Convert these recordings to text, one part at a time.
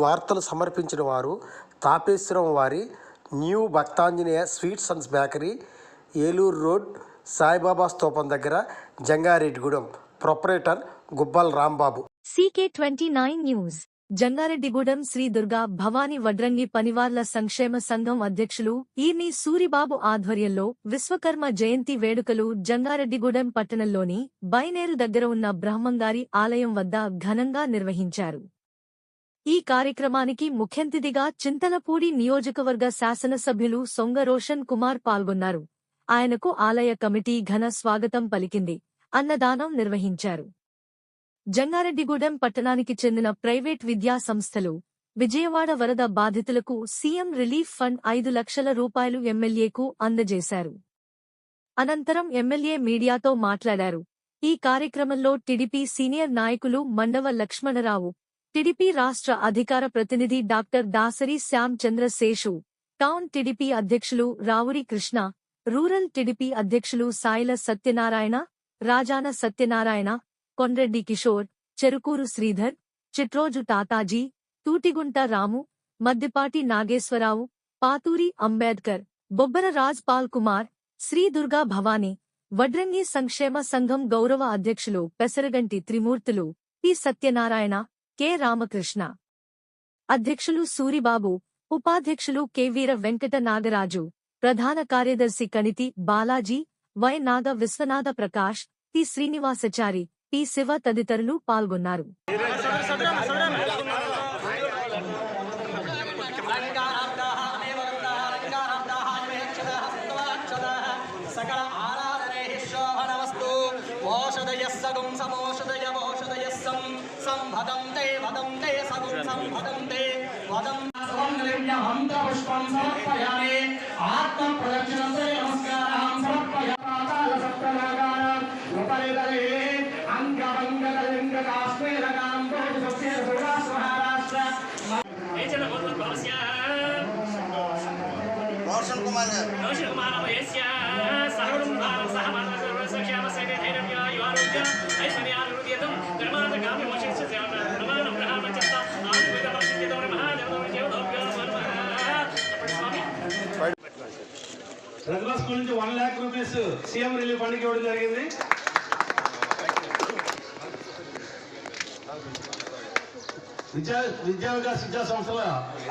వార్తలు సమర్పించిన వారు తాపేశ్వరం వారి new Bhaktanjaneya sweets and bakery, Eluru road, Saibaba స్తూపం దగ్గర, Jangareddygudem. Proprietor Gubbal Rambabu. CK29 news. Jangareddygudem Shri Durga Bhavani వడ్రంగి పనివార్ల సంక్షేమ సంఘం అధ్యక్షులు ఈర్ని సూరిబాబు ఆధ్వర్యంలో విశ్వకర్మ జయంతి వేడుకలు జంగారెడ్డిగూడెం పట్టణంలోని బైనేరు దగ్గర ఉన్న బ్రహ్మంగారి ఆలయం వద్ద ఘనంగా నిర్వహించారు. ఈ కార్యక్రమానికి ముఖ్యంతిథిగా చింతలపూడి నియోజకవర్గ శాసనసభ్యులు సొంగ రోషన్ కుమార్ పాల్గొన్నారు. ఆయనకు ఆలయ కమిటీ ఘన స్వాగతం పలికింది. అన్నదానం నిర్వహించారు. జంగారెడ్డిగూడెం పట్టణానికి చెందిన ప్రైవేట్ విద్యా సంస్థలు విజయవాడ వరద బాధితులకు సీఎం రిలీఫ్ ఫండ్ 5 లక్షల రూపాయలు ఎమ్మెల్యేకు అందజేశారు. అనంతరం ఎమ్మెల్యే మీడియాతో మాట్లాడారు. ఈ కార్యక్రమంలో టీడీపీ సీనియర్ నాయకులు మండవ లక్ష్మణరావు, టీడీపీ రాష్ట్ర అధికార ప్రతినిధి డాక్టర్ దాసరి శ్యామ్ చంద్ర శేషు, టౌన్ టీడీపీ అధ్యక్షులు రావురి కృష్ణ, రూరల్ టీడీపీ అధ్యక్షులు సాయిల సత్యనారాయణ, రాజాన సత్యనారాయణ, కొండ్రెడ్డి కిషోర్, చెరుకూరు శ్రీధర్, చిట్రోజు తాతాజీ, తూటిగుంట రాము, మద్దిపాటి నాగేశ్వరరావు, పాతూరి అంబేద్కర్, బొబ్బర రాజ్ పాల్ కుమార్, శ్రీ దుర్గా భవానీ వడ్రంగి సంక్షేమ సంఘం గౌరవ అధ్యక్షులు పెసరగంటి త్రిమూర్తులు, పి సత్యనారాయణ, కె రామకృష్ణ, అధ్యక్షులు సూరిబాబు, ఉపాధ్యక్షులు కె వీర వెంకట నాగరాజు, ప్రధాన కార్యదర్శి Kaniti Balaji, Y Naga Vishwanatha Prakash, P Srinivasachari, P Siva తదితరులు పాల్గొన్నారు. రెగ్యులర్ స్కూల్ నుంచి 1 lakh rupees CM relief fund ఇవ్వడం జరిగింది. విద్యా వికాస్ విద్యా సంస్థల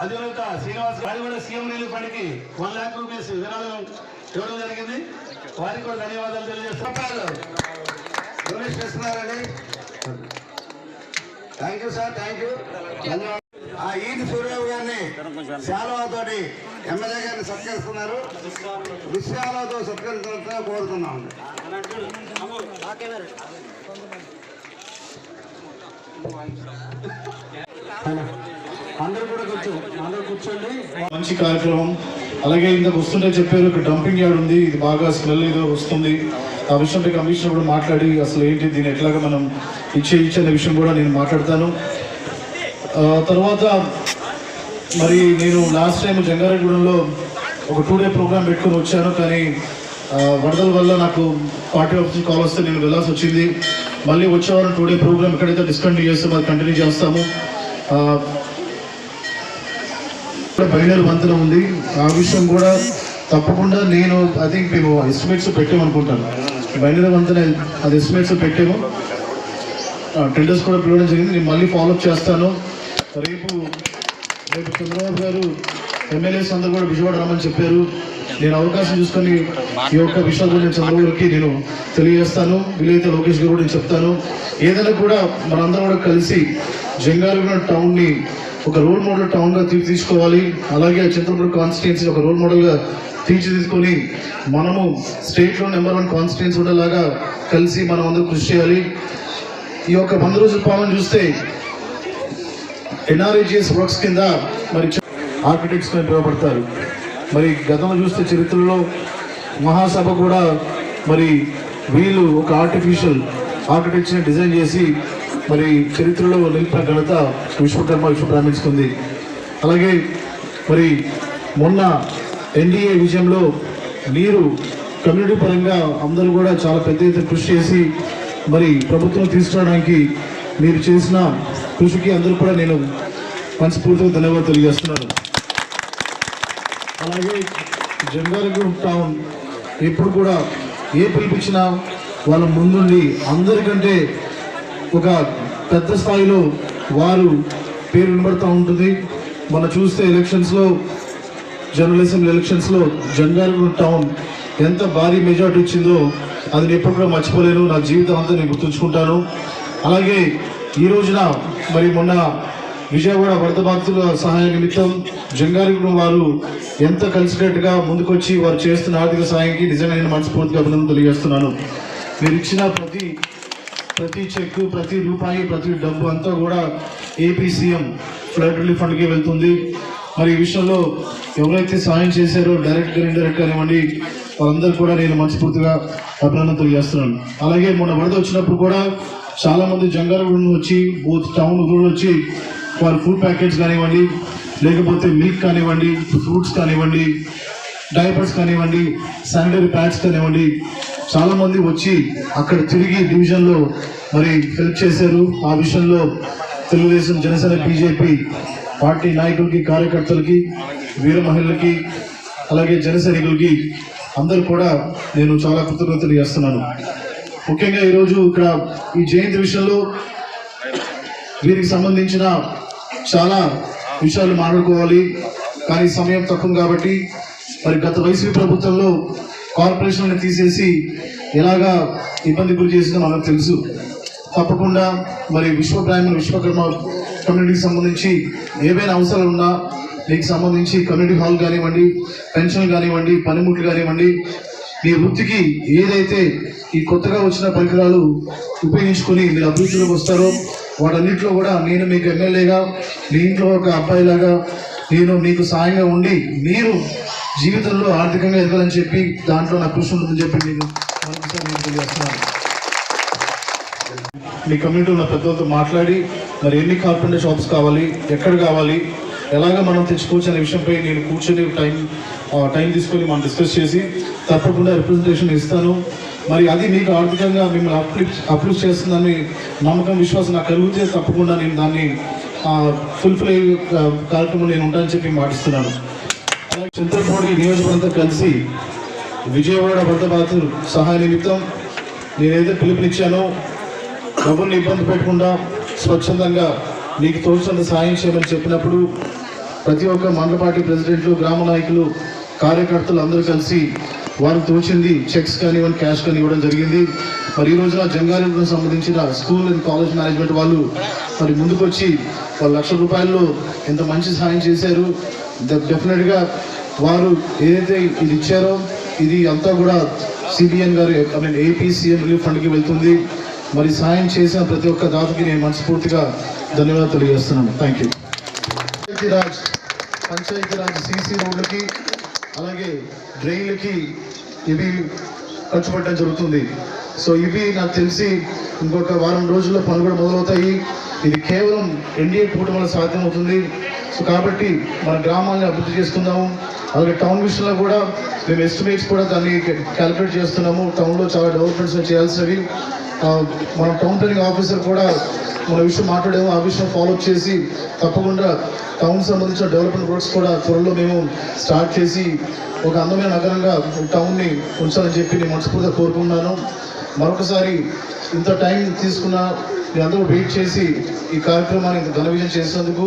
అధినేత శ్రీనివాస్ గారి కూడా సీఎం రిలీఫ్ ఫండ్ కి 1 lakh రూపీస్ విరాళం ఇవ్వడం జరిగింది. వారికి కూడా ధన్యవాదాలు తెలియజేస్తున్నారు. డొనేషన్ చేస్తున్నారండి. Thank you sir, thank you. ధన్యవాదాలు. ఆ ఈది సూర్యబాబు గారిని శాలువాతోటి ఎమ్మెల్యే గారిని సత్కరిస్తున్నారు. విషయాలతో సత్కరించాలని కోరుతున్నాం. అందరూ కూడా కూర్చోండి. మంచి కార్యక్రమం. అలాగే ఇంతకు వస్తుంటే చెప్పారు ఇక్కడ డంపింగ్ యార్డ్ ఉంది, ఇది బాగా స్మెల్ ఏదో వస్తుంది. ఆ విషయంపై కమిషనర్ కూడా మాట్లాడి అసలు ఏంటి దీన్ని ఎట్లాగా మనం ఇచ్చే విషయం కూడా నేను మాట్లాడతాను. తర్వాత మరి నేను లాస్ట్ టైం జంగారెడ్డిగూడెంలో ఒక 2 day ప్రోగ్రామ్ పెట్టుకుని వచ్చాను. కానీ వరదల వల్ల నాకు పార్టీ ఆఫీస్ కాల్ వస్తే నేను వెళ్ళాల్సి వచ్చింది. మళ్ళీ వచ్చేవారం 2 day ప్రోగ్రామ్ ఎక్కడైతే డిస్కంటిన్యూ చేస్తామో అది కంటిన్యూ చేస్తాము. బైనర్ వంతెన ఉంది, ఆ విషయం కూడా తప్పకుండా నేను ఐ థింక్ మేము ఎస్టిమేట్స్ పెట్టామనుకుంటాను. బైనర్ వంతెన అది ఎస్టిమేట్స్ పెట్టాము, టెండర్స్ కూడా పిలవడం జరిగింది. నేను మళ్ళీ ఫాలోఅప్ చేస్తాను. రేపు చంద్రబాబు గారు ఎమ్మెల్యేస్ అందరూ కూడా విజయవాడ రామని చెప్పారు. నేను అవకాశం చూసుకొని ఈ యొక్క విషయాలు కూడా నేను చంద్రబాబుకి నేను తెలియజేస్తాను. వీలైతే లోకేష్ గారు కూడా నేను చెప్తాను. ఏదైనా కూడా మనందరం కూడా కలిసి జంగారెడ్డిగూడెం టౌన్ని ఒక రోల్ మోడల్ టౌన్గా తీసుకోవాలి. అలాగే చింతలపూడి కాన్స్టిట్యున్సీ ఒక రోల్ మోడల్గా తీర్చిదిద్దుకొని మనము స్టేట్లో నెంబర్ 1 కాన్స్టిట్యున్సీ ఉండేలాగా కలిసి మనం అందరూ కృషి చేయాలి. ఈ యొక్క 100 రోజుల పాలన చూస్తే NREGS వర్క్స్ కింద మరి ఆర్కిటెక్ట్స్ పిలువబడతారు. మరి గతంలో చూస్తే చరిత్రలో మహాసభ కూడా మరి వీళ్ళు ఒక ఆర్టిఫిషియల్ ఆర్కిటెక్చర్ని డిజైన్ చేసి మరి చరిత్రలో నిలిపిన ఘనత విశ్వబ్రాహ్మిన్స్ ఉంది. అలాగే మరి మొన్న NDA విజయంలో నీరు కమ్యూనిటీ పరంగా అందరూ కూడా చాలా పెద్ద ఎత్తున కృషి చేసి మరి ప్రభుత్వం తీసుకురావడానికి మీరు చేసిన కృషికి అందరూ కూడా నేను మనస్ఫూర్తిగా ధన్యవాదాలు తెలియజేస్తున్నాను. అలాగే జంగారెడ్డిగూడెం టౌన్ ఎప్పుడు కూడా ఏ పిలిపించినా వాళ్ళ ముందుండి అందరికంటే ఒక పెద్ద స్థాయిలో వారు పేరు వినబడుతూ ఉంటుంది. మనం చూస్తే ఎలక్షన్స్లో జనరల్ అసెంబ్లీ ఎలక్షన్స్లో జంగారెడ్డిగూడెం టౌన్ ఎంత భారీ మెజార్టీ ఇచ్చిందో అది నేను ఎప్పుడు కూడా మర్చిపోలేను. నా జీవితం అంతా నేను గుర్తుంచుకుంటాను. అలాగే ఈ రోజున మరి మొన్న విజయవాడ వరద బాధితుల సహాయ నిమిత్తం జంగారెడ్డిగూడెం వారు ఎంత కలిసికట్టుగా ముందుకొచ్చి వారు చేస్తున్న ఆర్థిక సహాయానికి నిజంగా నేను మనస్ఫూర్తిగా అభినందన తెలియజేస్తున్నాను. మీరు ఇచ్చిన ప్రతి చెక్, ప్రతి రూపాయి, ప్రతి డబ్బు అంతా కూడా ఏపీ సీఎం ఫ్లడ్ రిలీఫ్ ఫండ్కి వెళ్తుంది. మరి ఈ విషయంలో ఎవరైతే సహాయం చేశారో డైరెక్ట్గా ఇండైరెక్ట్ కానివ్వండి వాళ్ళందరూ కూడా నేను మనస్ఫూర్తిగా అభినందన తెలియజేస్తున్నాను. అలాగే మొన్న వరద వచ్చినప్పుడు కూడా చాలామంది జంగారెడ్డిగూడెం వచ్చి బోత్ టౌన్ ఊళ్ళో వచ్చి వారు ఫుడ్ ప్యాకెట్స్ కానివ్వండి, లేకపోతే మిల్క్ కానివ్వండి, ఫ్రూట్స్ కానివ్వండి, డైపర్స్ కానివ్వండి, శానిటరీ ప్యాడ్స్ కానివ్వండి, చాలామంది వచ్చి అక్కడ తిరిగి డివిజన్లో మరి హెల్ప్ చేశారు. ఆ విషయంలో తెలుగుదేశం, జనసేన, బీజేపీ పార్టీ నాయకులకి, కార్యకర్తలకి, వీర మహిళలకి, అలాగే జన సైనికులకి అందరూ కూడా నేను చాలా కృతజ్ఞతలు తెలియజేస్తున్నాను. ముఖ్యంగా ఈరోజు ఇక్కడ ఈ జయంతి విషయంలో వీరికి సంబంధించిన చాలా విషయాలు మాట్లాడుకోవాలి, కానీ సమయం తక్కువ కాబట్టి మరి గత వైసీపీ ప్రభుత్వంలో కార్పొరేషన్లను తీసేసి ఎలాగా ఇబ్బంది గురి చేసిందో మనకు తెలుసు. తప్పకుండా మరి విశ్వకర్మ కమ్యూనిటీకి సంబంధించి ఏవైనా అవసరాలు ఉన్నా దీనికి సంబంధించి కమ్యూనిటీ హాల్ కానివ్వండి, పెన్షన్ కానివ్వండి, పనిముట్లు కానివ్వండి, మీ వృత్తికి ఏదైతే ఈ కొత్తగా వచ్చిన పరికరాలు ఉపయోగించుకొని మీరు అభివృద్ధిలోకి వస్తారో వాటన్నింటిలో కూడా నేను మీకు ఎమ్మెల్యేగా, మీ ఇంట్లో ఒక అబ్బాయిలాగా నేను మీకు సాయంగా ఉండి మీరు జీవితంలో ఆర్థికంగా ఎదగాలని చెప్పి దాంట్లో నాకు కృషి ఉంటుందని చెప్పి నేను మరొకసారి నేను తెలియజేస్తున్నాను. మీ కమ్యూనిటీ ఉన్న పెద్దలతో మాట్లాడి మరి ఎన్ని కార్పెంటర్ షాప్స్ కావాలి, ఎక్కడ కావాలి, ఎలాగ మనం తెచ్చుకోవచ్చు అనే విషయంపై నేను కూర్చొని టైం తీసుకొని మనం డిస్కస్ చేసి తప్పకుండా రిప్రజెంటేషన్ ఇస్తాను. మరి అది మీకు ఆర్థికంగా మిమ్మల్ని అప్లిఫ్ట్ చేస్తుందని నమ్మకం, విశ్వాసం నాకు కలిగితే తప్పకుండా నేను దాన్ని ఫుల్ఫిల్ అయ్యే కార్యక్రమం నేను ఉంటానని చెప్పి మాటిస్తున్నాను. అలాగే చింతలపూడి నియోజకవర్గంతో కలిసి విజయవాడ వరద బాధితుల సహాయ నిమిత్తం నేనైతే పిలుపునిచ్చానో ఎవరిని ఇబ్బంది పెట్టకుండా స్వచ్ఛందంగా మీకు తోచినంత సాయం చేయమని చెప్పినప్పుడు ప్రతి ఒక్క మండల పార్టీ ప్రెసిడెంట్లు, గ్రామ నాయకులు, కార్యకర్తలు అందరూ కలిసి వారికి తోచింది చెక్స్ కానివ్వండి, క్యాష్ కానీ ఇవ్వడం జరిగింది. మరి ఈ రోజున జంగారెడ్డిగూడెం సంబంధించిన స్కూల్ అండ్ కాలేజ్ మేనేజ్మెంట్ వాళ్ళు మరి ముందుకొచ్చి వాళ్ళు ₹1,00,000 ఎంత మంచి సహాయం చేశారు. డెఫినెట్గా వారు ఏదైతే ఇది ఇచ్చారో ఇది అంతా కూడా సిబిఎన్ గారు ఏపీ సీఎం రిలీఫ్ ఫండ్కి వెళ్తుంది. మరి సాయం చేసిన ప్రతి ఒక్క దాతకి నేను మనస్ఫూర్తిగా ధన్యవాదాలు తెలియజేస్తున్నాను. Thank you. పంచాయతీరాజ్ సీసీ రోడ్లకి అలాగే డ్రైన్లకి ఇవి ఖర్చు పెట్టడం జరుగుతుంది. సో ఇవి నాకు తెలిసి ఇంకొక వారం రోజుల్లో పనులు కూడా మొదలవుతాయి. ఇది కేవలం ఎన్డీఏ కూటమి వల్ల సాధ్యమవుతుంది. సో కాబట్టి మన గ్రామాలను అభివృద్ధి చేసుకుందాము. అలాగే టౌన్ విషయంలో కూడా మేము ఎస్టిమేట్స్ కూడా దాన్ని క్యాలిక్యులేట్ చేస్తున్నాము. టౌన్లో చాలా డెవలప్మెంట్స్ చేయాల్సినవి. మన టౌన్ ప్లానింగ్ ఆఫీసర్ కూడా మన విషయం మాట్లాడాము. ఆ విషయం ఫాలోఅప్ చేసి తప్పకుండా టౌన్ సంబంధించిన డెవలప్మెంట్ వర్క్స్ కూడా త్వరలో మేము స్టార్ట్ చేసి ఒక అందమైన నగరంగా టౌన్ని ఉంచాలని చెప్పి నేను మనస్ఫూర్తిగా కోరుకుంటున్నాను. మరొకసారి ఇంత టైం తీసుకున్న మీ అందరూ వెయిట్ చేసి ఈ కార్యక్రమాన్ని ఘన విజయం చేసినందుకు